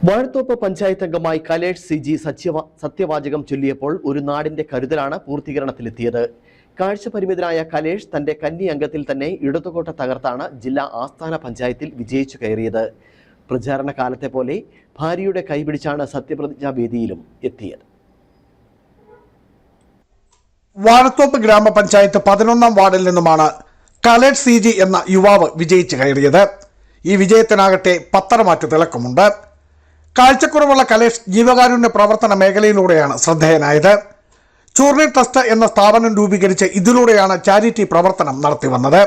വാഴത്തോപ്പ് പഞ്ചായത്ത് അംഗമായി കലേഷ് സിജി സത്യവാചകം ചൊല്ലിയപ്പോൾ ഒരു നാടിന്റെ കരുതലാണ് പൂർത്തീകരണത്തിലെത്തിയത്. കാഴ്ചപരിമിതനായ കലേഷ് തന്റെ കന്നി അംഗത്തിൽ തന്നെ ഇടതുകോട്ട തകർത്താണ് ജില്ലാ ആസ്ഥാന പഞ്ചായത്തിൽ വിജയിച്ചു കയറിയത്. പ്രചാരണ കാലത്തെ പോലെ ഭാര്യയുടെ കൈപിടിച്ചാണ് സത്യപ്രതിജ്ഞാ വേദിയിലും എത്തിയത്. വാഴത്തോപ്പ് ഗ്രാമപഞ്ചായത്ത് 11ാം വാർഡിൽ നിന്നുമാണ് കലേഷ് സിജി എന്ന യുവാവ് വിജയിച്ചു കയറിയത്. ഈ വിജയത്തിനാകട്ടെ പത്തരമാറ്റു തിളക്കമുണ്ട്. കാഴ്ചക്കുറവുള്ള കലേഷ് ജീവകാരുണ്യ പ്രവർത്തന മേഖലയിലൂടെയാണ് ശ്രദ്ധേയനായത്. ചൂർണി ട്രസ്റ്റ് എന്ന സ്ഥാപനം രൂപീകരിച്ച് ഇതിലൂടെയാണ് ചാരിറ്റി പ്രവർത്തനം നടത്തിവന്നത്.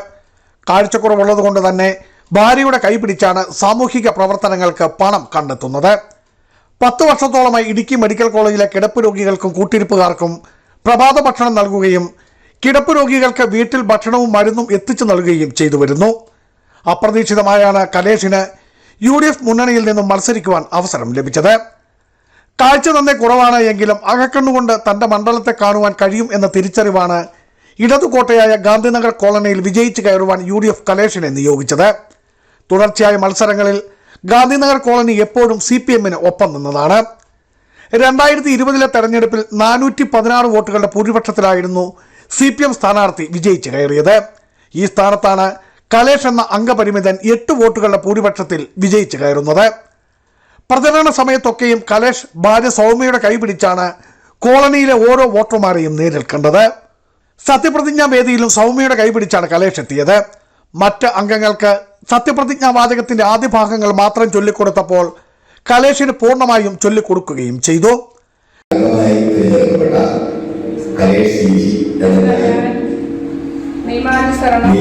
കാഴ്ചക്കുറവുള്ളതുകൊണ്ട് തന്നെ ഭാര്യയുടെ കൈപിടിച്ചാണ് സാമൂഹിക പ്രവർത്തനങ്ങൾക്ക് പണം കണ്ടെത്തുന്നത്. 10 വർഷത്തോളമായി ഇടുക്കി മെഡിക്കൽ കോളേജിലെ കിടപ്പ് രോഗികൾക്കും കൂട്ടിരിപ്പുകാർക്കും പ്രഭാത ഭക്ഷണം നൽകുകയും കിടപ്പ് രോഗികൾക്ക് വീട്ടിൽ ഭക്ഷണവും മരുന്നും എത്തിച്ചു നൽകുകയും ചെയ്തു വരുന്നു. അപ്രതീക്ഷിതമായാണ് കലേഷിന് UDF മുന്നണിയിൽ നിന്നും മത്സരിക്കുവാൻ അവസരം ലഭിച്ചത്. കാഴ്ച തന്നെ കുറവാണ് എങ്കിലും അകക്കണ്ണുകൊണ്ട് തന്റെ മണ്ഡലത്തെ കാണുവാൻ കഴിയും എന്ന തിരിച്ചറിവാണ് ഇടതുകോട്ടയായ ഗാന്ധിനഗർ കോളനിയിൽ വിജയിച്ചു കയറുവാൻ UDF കലേഷിനെ നിയോഗിച്ചത്. തുടർച്ചയായ മത്സരങ്ങളിൽ ഗാന്ധിനഗർ കോളനി എപ്പോഴും CPMന് ഒപ്പം നിന്നതാണ്. 2020 തെരഞ്ഞെടുപ്പിൽ 416 വോട്ടുകളുടെ ഭൂരിപക്ഷത്തിലായിരുന്നു CPM സ്ഥാനാർത്ഥി വിജയിച്ചു കയറിയത്. ഈ സ്ഥാനത്താണ് കലേഷ് എന്ന അംഗപരിമിതൻ 8 വോട്ടുകളുടെ ഭൂരിപക്ഷത്തിൽ വിജയിച്ചു കയറുന്നത്. പ്രചരണ സമയത്തൊക്കെയും കലേഷ് ഭാര്യ സൗമ്യയുടെ കൈപിടിച്ചാണ് കോളനിയിലെ ഓരോ വോട്ടർമാരെയും നേരിൽ കണ്ടത്. സത്യപ്രതിജ്ഞാ വേദിയിലും സൗമ്യയുടെ കൈപിടിച്ചാണ് കലേഷ് എത്തിയത്. മറ്റ് അംഗങ്ങൾക്ക് സത്യപ്രതിജ്ഞാ വാചകത്തിന്റെ ആദ്യ ഭാഗങ്ങൾ മാത്രം ചൊല്ലിക്കൊടുത്തപ്പോൾ കലേഷിന് പൂർണ്ണമായും ചൊല്ലിക്കൊടുക്കുകയും ചെയ്തു. നിയമാനുസരണം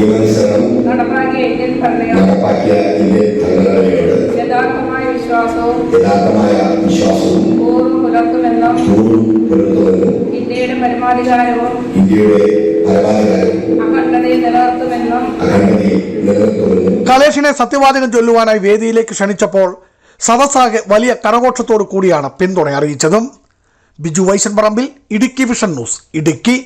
നടപ്പാക്കിയ ഇന്ത്യൻ ഭരണഘടനയോട് യഥാർത്ഥമായ വിശ്വാസവും പൂർവ്വം പുലർത്തുമെന്നും ഇന്ത്യയുടെ പരമാധികാരവും അഖണ്ഡതയും നിലനിർത്തുമെന്നും. കലേഷിനെ സത്യവാചകം ചൊല്ലുവാനായി വേദിയിലേക്ക് ക്ഷണിച്ചപ്പോൾ സദസ്സാകെ വലിയ കരഘോഷത്തോടു കൂടിയാണ് പിന്തുണ അറിയിച്ചതും. ബിജു വൈശൻ പറമ്പിൽ, ഇടുക്കി വിഷൻ ന്യൂസ്, ഇടുക്കി.